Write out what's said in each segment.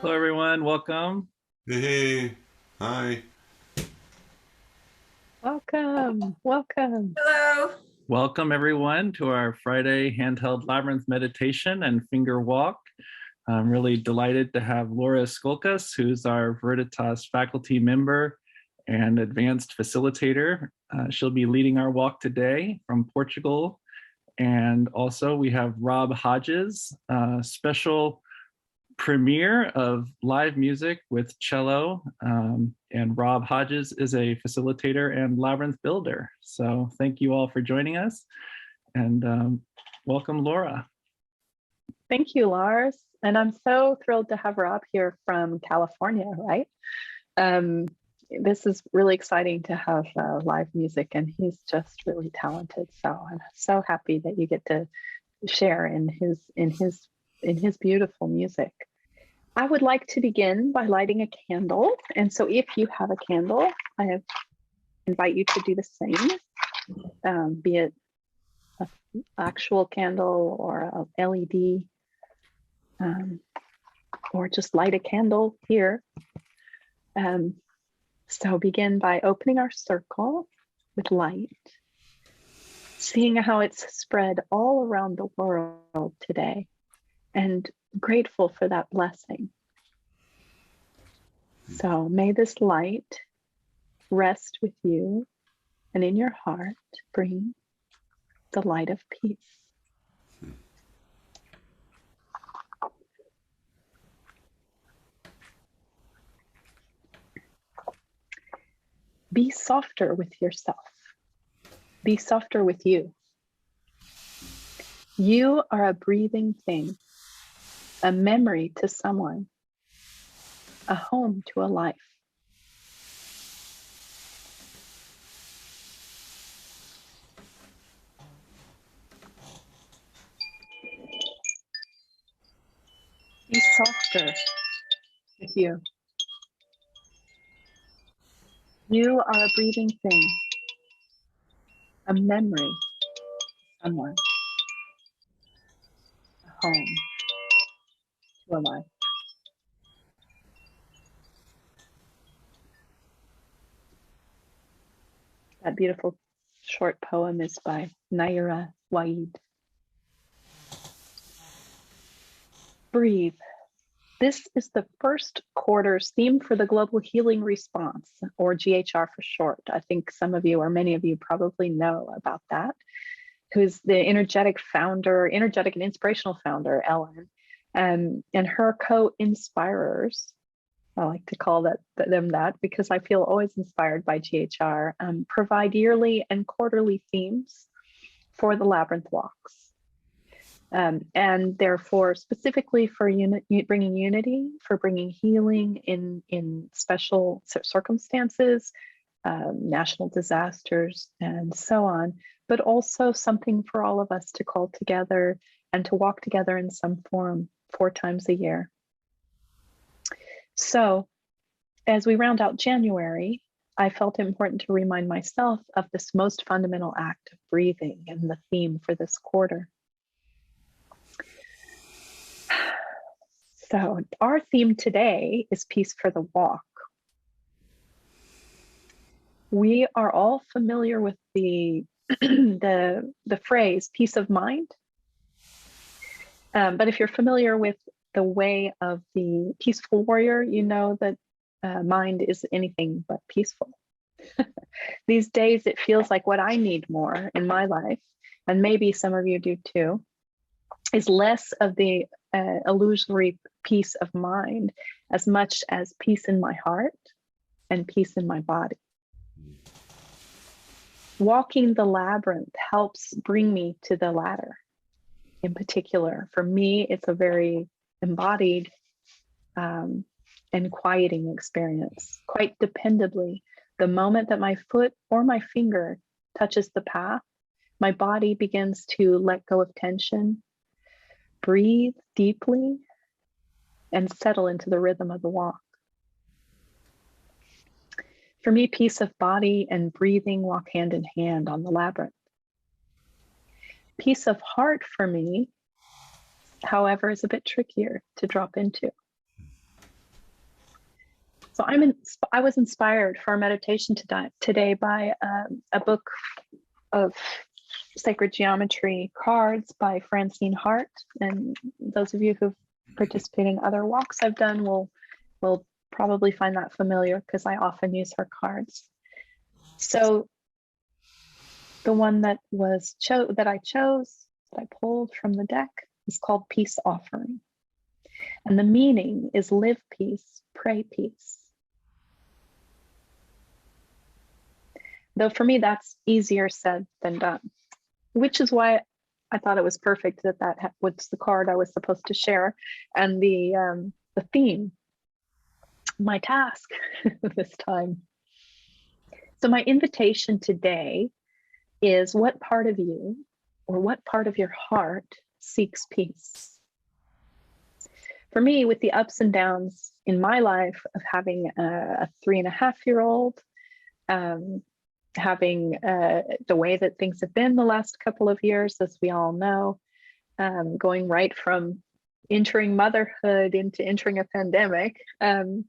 Hello, everyone. Welcome. Hey, hi. Welcome, welcome. Hello. Welcome, everyone, to our Friday handheld labyrinth meditation and finger walk. I'm really delighted to have Laura Esculcas, who's our Veriditas faculty member and advanced facilitator. She'll be leading our walk today from Portugal. And also, we have Rob Hodges, special premiere of live music with cello. And Rob Hodges is a facilitator and labyrinth builder. So thank you all for joining us, and welcome, Laura. Thank you, Lars. And I'm so thrilled to have Rob here from California, right? Um, this is really exciting to have live music, and he's just really talented. So I'm so happy that you get to share in his beautiful music. I would like to begin by lighting a candle. And so if you have a candle, invite you to do the same, be it an actual candle or a LED, or just light a candle here. So begin by opening our circle with light, seeing how it's spread all around the world today, and grateful for that blessing. So may this light rest with you, and in your heart bring the light of peace. Be softer with yourself. Be softer with you. You are a breathing thing, a memory to someone, a home to a life. Be softer with you. You are a breathing thing, a memory to someone, a home to a life. That beautiful short poem is by Naira Waid. Breathe. This is the first quarter's theme for the Global Healing Response, or GHR for short. I think some of you, or many of you, probably know about that. Who's the energetic and inspirational founder, Ellen, and her co-inspirers. I like to call them that because I feel always inspired by GHR, provide yearly and quarterly themes for the Labyrinth Walks. And therefore, specifically for bringing unity, for bringing healing in special circumstances, national disasters, and so on, but also something for all of us to call together and to walk together in some form 4 times a year. So as we round out January, I felt it important to remind myself of this most fundamental act of breathing and the theme for this quarter. So our theme today is Peace for the Walk. We are all familiar with the phrase peace of mind. But if you're familiar with the way of the peaceful warrior, you know that mind is anything but peaceful. These days, it feels like what I need more in my life, and maybe some of you do too, is less of the illusory peace of mind, as much as peace in my heart and peace in my body. Walking the labyrinth helps bring me to the latter. In particular, for me, it's a very embodied and quieting experience. Quite dependably, the moment that my foot or my finger touches the path, my body begins to let go of tension, breathe deeply, and settle into the rhythm of the walk. For me, peace of body and breathing walk hand in hand on the labyrinth. Peace of heart for me, however, is a bit trickier to drop into. So I was inspired for our meditation today by a book of sacred geometry cards by Francine Hart. And those of you who've participated in other walks I've done will probably find that familiar because I often use her cards. So the one that I pulled from the deck is called Peace Offering. And the meaning is live peace, pray peace. Though for me, that's easier said than done, which is why I thought it was perfect that was the card I was supposed to share, and the theme, my task this time. So my invitation today is, what part of you or what part of your heart seeks peace? For me, with the ups and downs in my life of having a 3.5-year-old, having the way that things have been the last couple of years, as we all know, going right from entering motherhood into entering a pandemic, the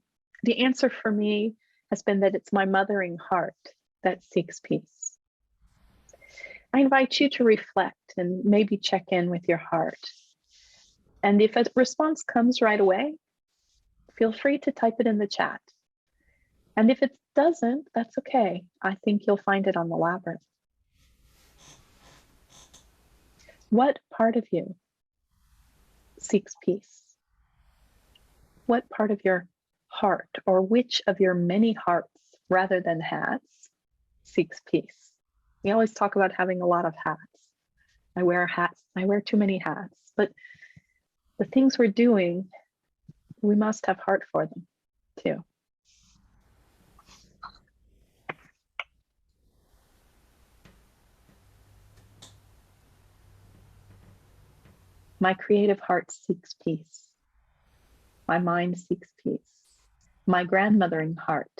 answer for me has been that it's my mothering heart that seeks peace. I invite you to reflect and maybe check in with your heart. And if a response comes right away, feel free to type it in the chat. And if it doesn't, that's okay. I think you'll find it on the labyrinth. What part of you seeks peace? What part of your heart, or which of your many hearts rather than hats, seeks peace? We always talk about having a lot of hats. I wear hats. I wear too many hats. But the things we're doing, we must have heart for them too. My creative heart seeks peace. My mind seeks peace. My grandmothering heart.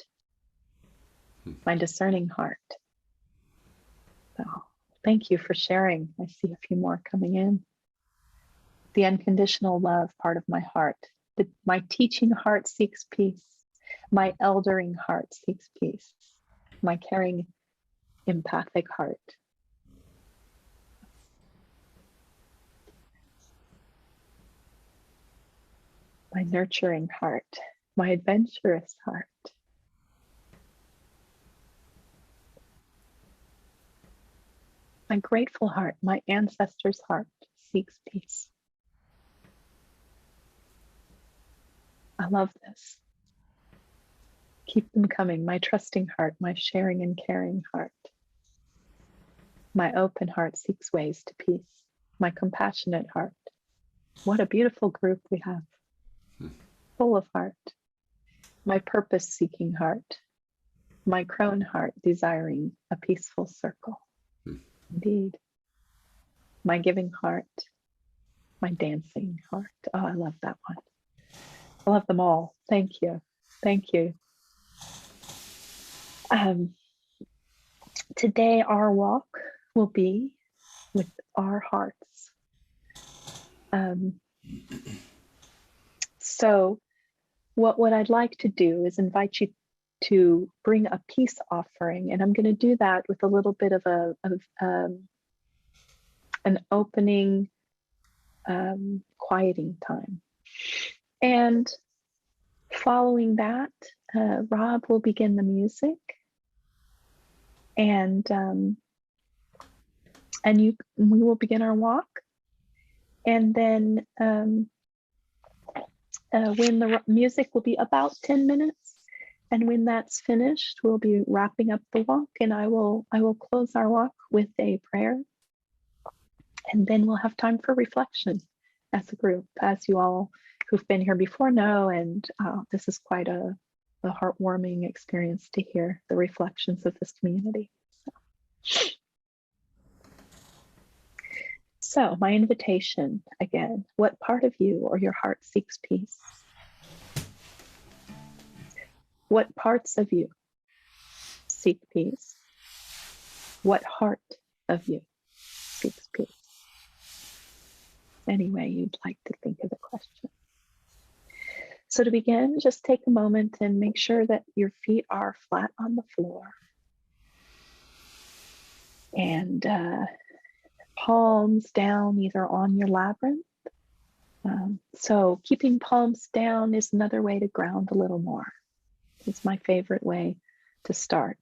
My discerning heart. So, thank you for sharing. I see a few more coming in. The unconditional love part of my heart. My teaching heart seeks peace. My eldering heart seeks peace. My caring, empathic heart. My nurturing heart. My adventurous heart. My grateful heart, my ancestors' heart seeks peace. I love this. Keep them coming. My trusting heart, my sharing and caring heart. My open heart seeks ways to peace. My compassionate heart. What a beautiful group we have. Full of heart. My purpose-seeking heart. My crone heart desiring a peaceful circle. Indeed. My giving heart. My dancing heart. Oh, I love that one. I love them all. Thank you. Thank you. Today, our walk will be with our hearts. So what I'd like to do is invite you to bring a peace offering, and I'm going to do that with a little bit of an opening quieting time. And following that, Rob will begin the music, and we will begin our walk. And then when the music will be about 10 minutes, and when that's finished, we'll be wrapping up the walk, and I will close our walk with a prayer, and then we'll have time for reflection as a group, as you all who've been here before know, and this is quite a heartwarming experience to hear the reflections of this community. So my invitation again, what part of you or your heart seeks peace? What parts of you seek peace? What heart of you seeks peace? Any way you'd like to think of the question. So to begin, just take a moment and make sure that your feet are flat on the floor. And palms down either on your labyrinth. So keeping palms down is another way to ground a little more. It's my favorite way to start.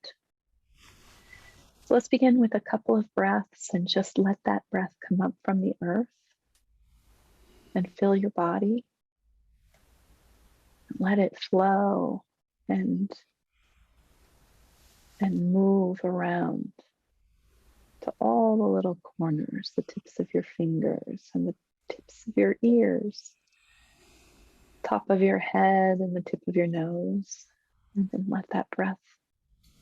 So let's begin with a couple of breaths and just let that breath come up from the earth and fill your body. Let it flow and move around to all the little corners, the tips of your fingers and the tips of your ears, top of your head and the tip of your nose. And then let that breath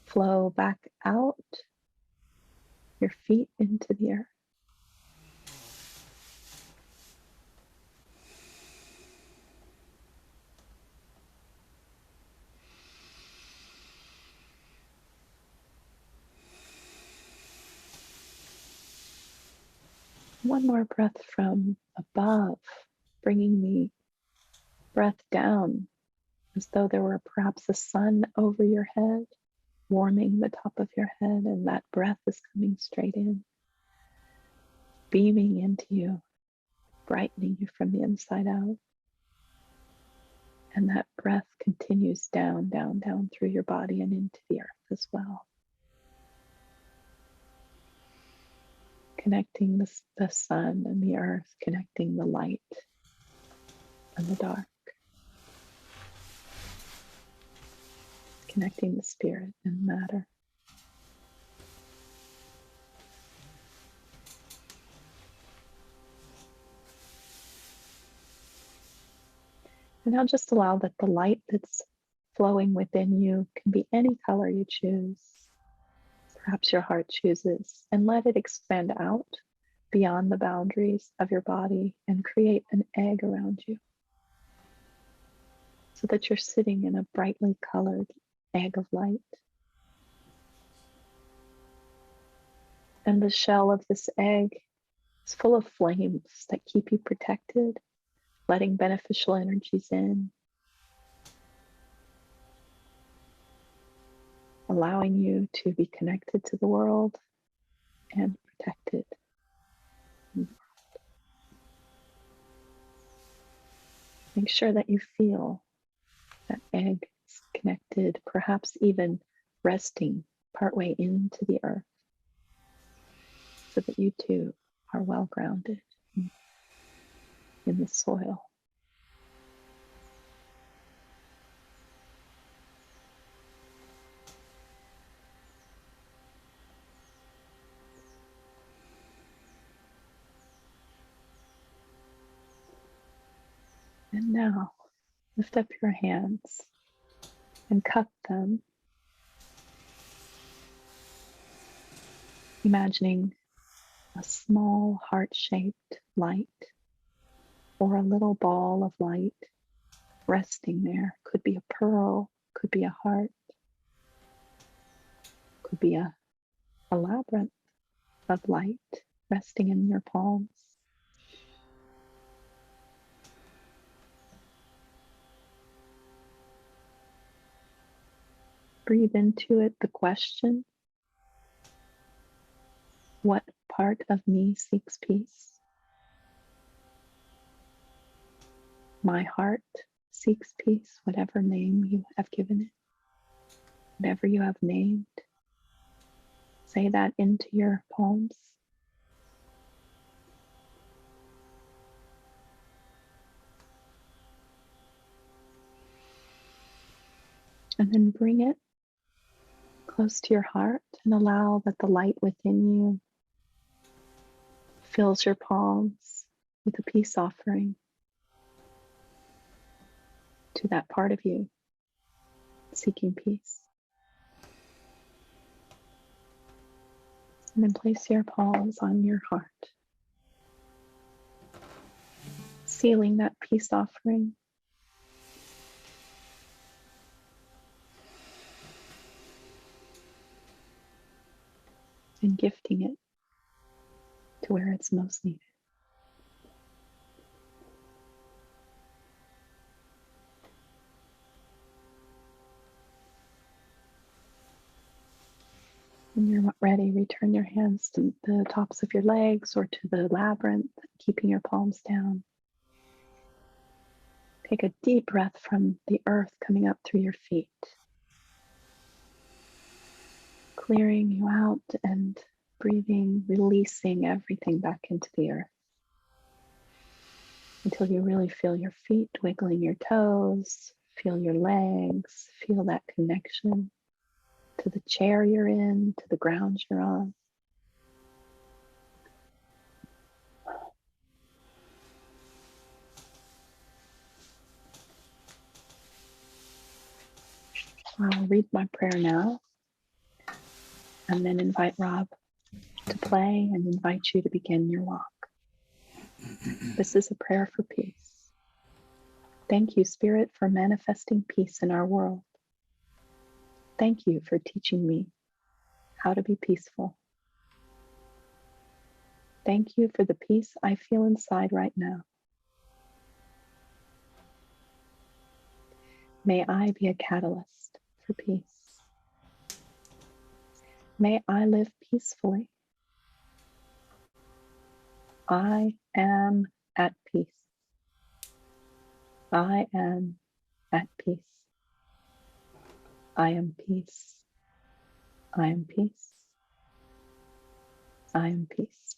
flow back out your feet into the earth. One more breath from above, bringing the breath down as though there were perhaps a sun over your head, warming the top of your head, and that breath is coming straight in, beaming into you, brightening you from the inside out. And that breath continues down, down, down through your body and into the earth as well. Connecting the sun and the earth, connecting the light and the dark. Connecting the spirit and matter. And now just allow that the light that's flowing within you can be any color you choose. Perhaps your heart chooses, and let it expand out beyond the boundaries of your body and create an egg around you so that you're sitting in a brightly colored egg of light. And the shell of this egg is full of flames that keep you protected, letting beneficial energies in, allowing you to be connected to the world and protected. Make sure that you feel that egg is connected, perhaps even resting partway into the earth, so that you too are well grounded in the soil. And now, lift up your hands and cup them, imagining a small heart-shaped light or a little ball of light resting there. Could be a pearl, could be a heart, could be a labyrinth of light resting in your palms. Breathe into it the question, what part of me seeks peace? My heart seeks peace, whatever name you have given it, whatever you have named. Say that into your palms. And then bring it close to your heart and allow that the light within you fills your palms with a peace offering to that part of you seeking peace. And then place your palms on your heart, sealing that peace offering. And gifting it to where it's most needed. When you're ready, return your hands to the tops of your legs or to the labyrinth, keeping your palms down. Take a deep breath from the earth coming up through your feet, clearing you out and breathing, releasing everything back into the earth until you really feel your feet wiggling your toes, feel your legs, feel that connection to the chair you're in, to the ground you're on. I'll read my prayer now and then invite Rob to play and invite you to begin your walk. This is a prayer for peace. Thank you, Spirit, for manifesting peace in our world. Thank you for teaching me how to be peaceful. Thank you for the peace I feel inside right now. May I be a catalyst for peace. May I live peacefully. I am at peace. I am at peace. I am peace. I am peace. I am peace.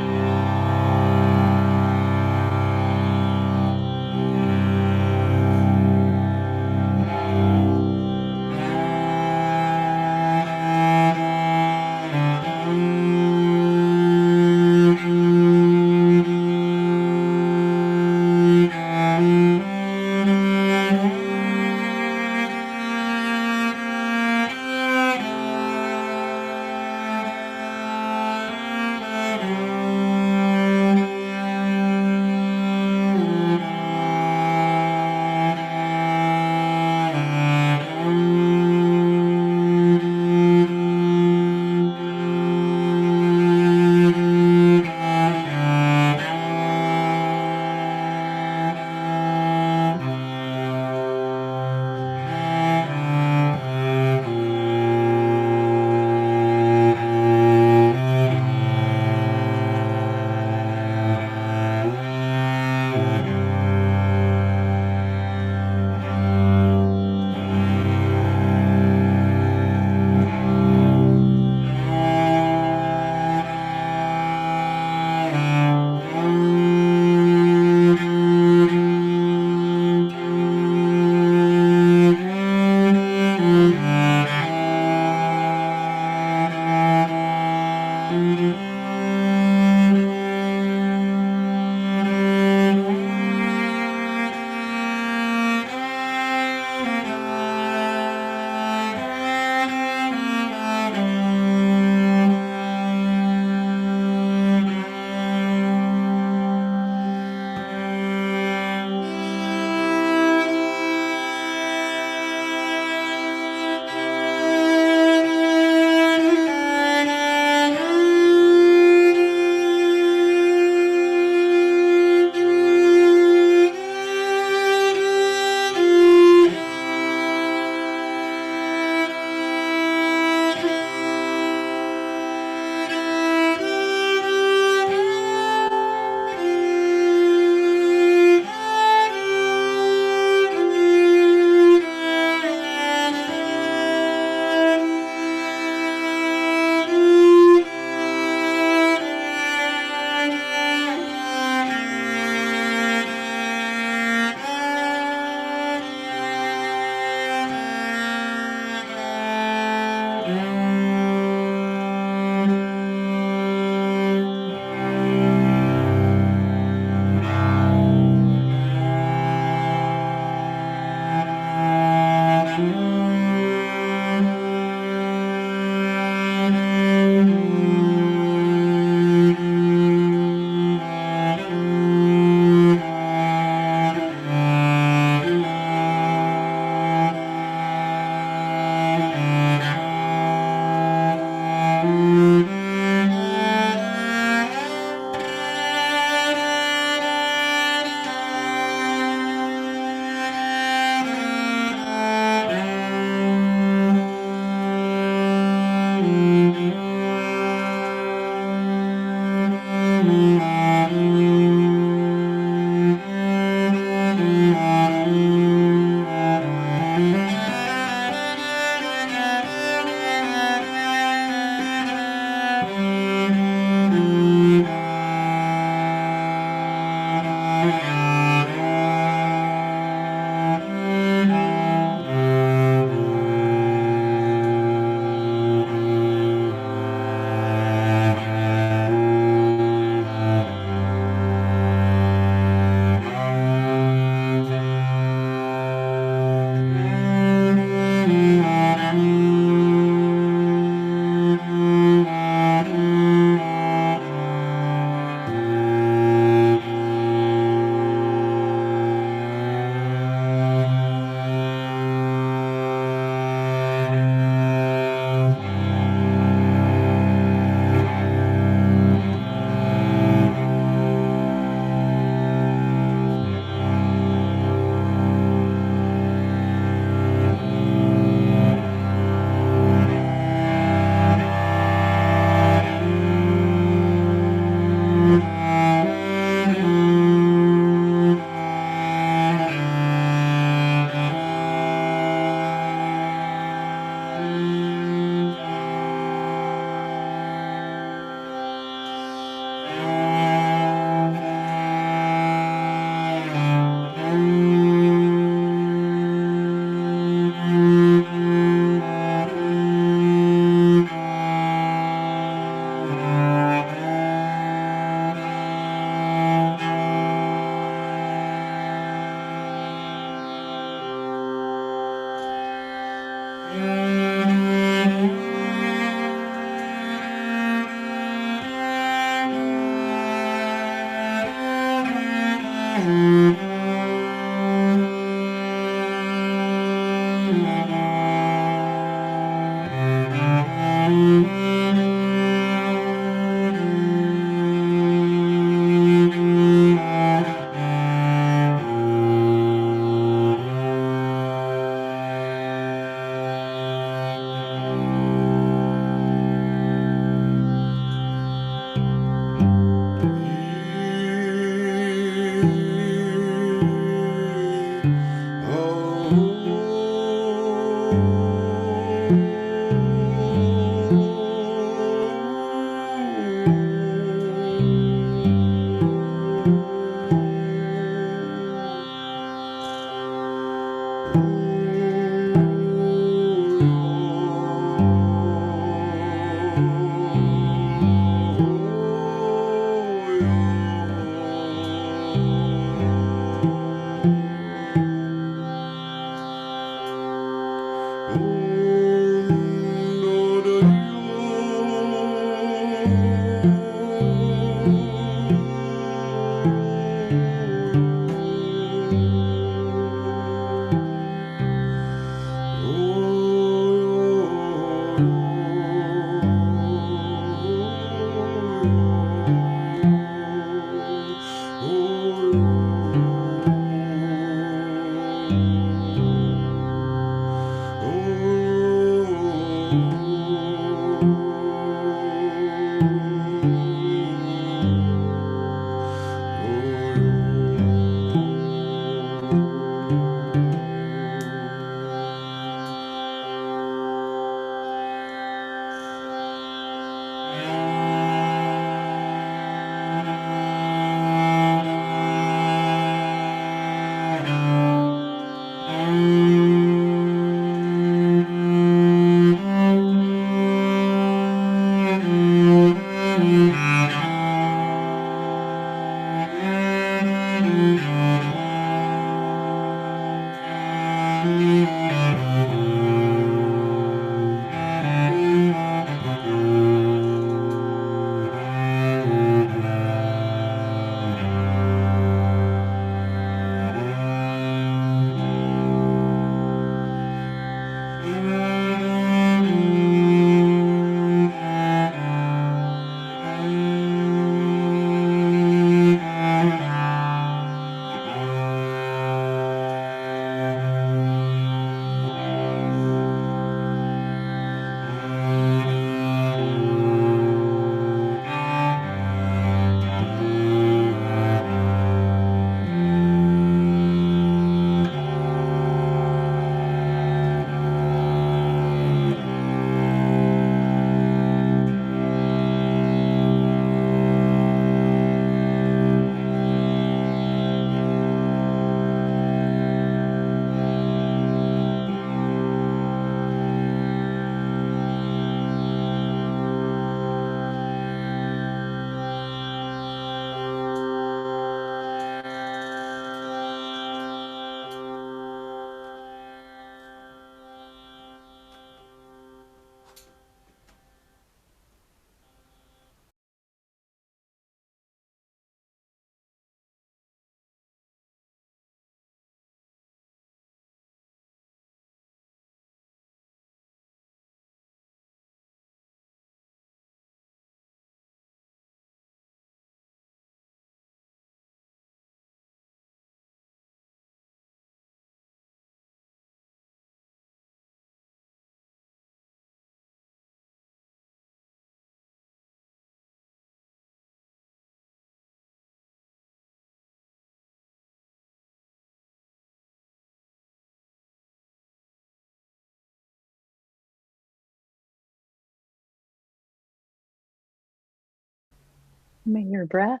May your breath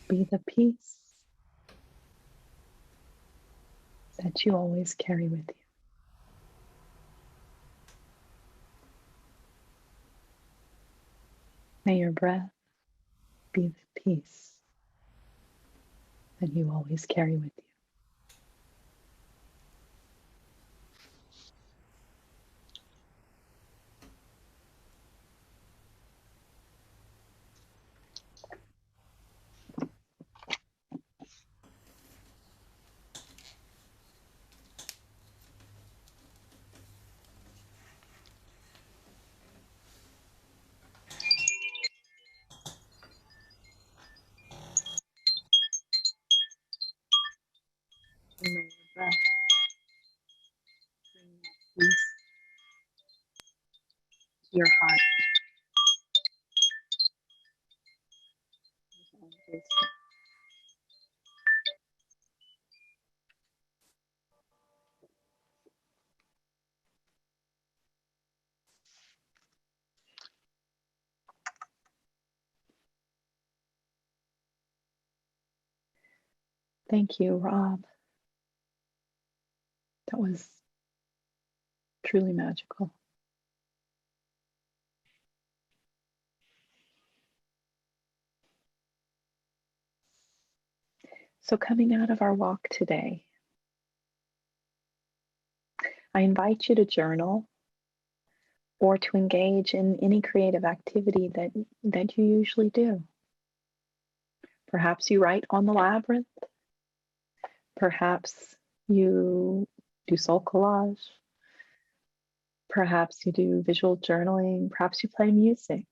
be the peace that you always carry with you. May your breath be the peace that you always carry with you. peace to your heart. Thank you, Rob. That was truly magical. So coming out of our walk today, I invite you to journal or to engage in any creative activity that you usually do. Perhaps you write on the labyrinth. Perhaps you do soul collage. Perhaps you do visual journaling. Perhaps you play music.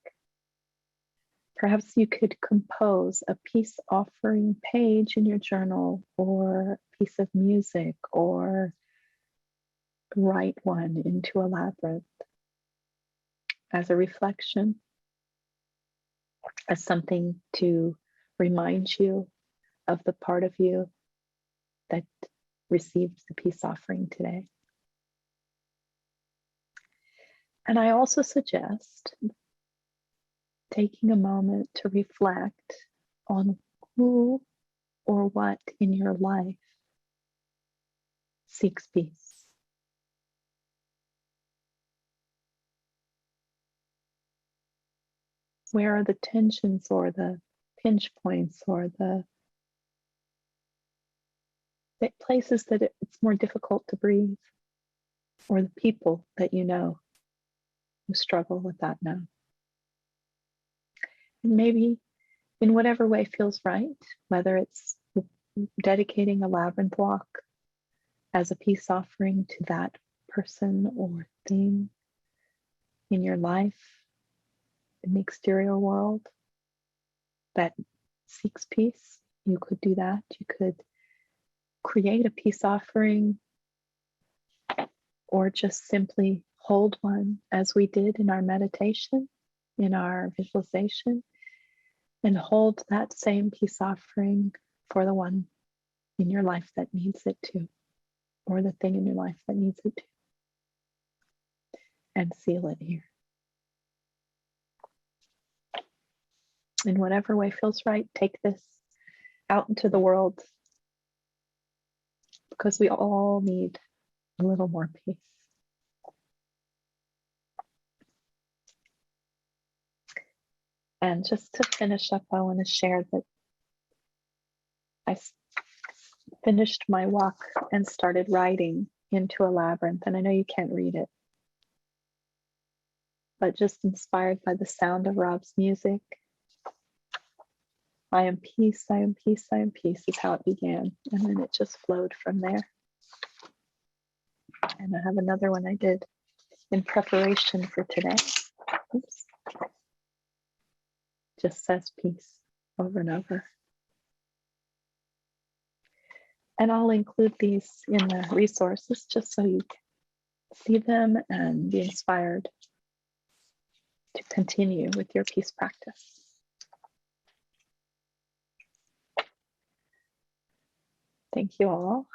Perhaps you could compose a peace offering page in your journal or a piece of music or write one into a labyrinth as a reflection, as something to remind you of the part of you that received the peace offering today. And I also suggest taking a moment to reflect on who or what in your life seeks peace. Where are the tensions or the pinch points or the places that it's more difficult to breathe, or the people that you know who struggle with that now? And maybe in whatever way feels right, whether it's dedicating a labyrinth walk as a peace offering to that person or thing in your life, in the exterior world that seeks peace, you could do that. You could create a peace offering or just simply hold one as we did in our meditation, in our visualization, and hold that same peace offering for the one in your life that needs it too, or the thing in your life that needs it too, and seal it here. In whatever way feels right, take this out into the world, because we all need a little more peace. And just to finish up, I want to share that I finished my walk and started writing into a labyrinth, and I know you can't read it, but just inspired by the sound of Rob's music. I am peace, I am peace, I am peace is how it began. And then it just flowed from there. And I have another one I did in preparation for today. Oops. Just says peace over and over. And I'll include these in the resources just so you can see them and be inspired to continue with your peace practice. Thank you all.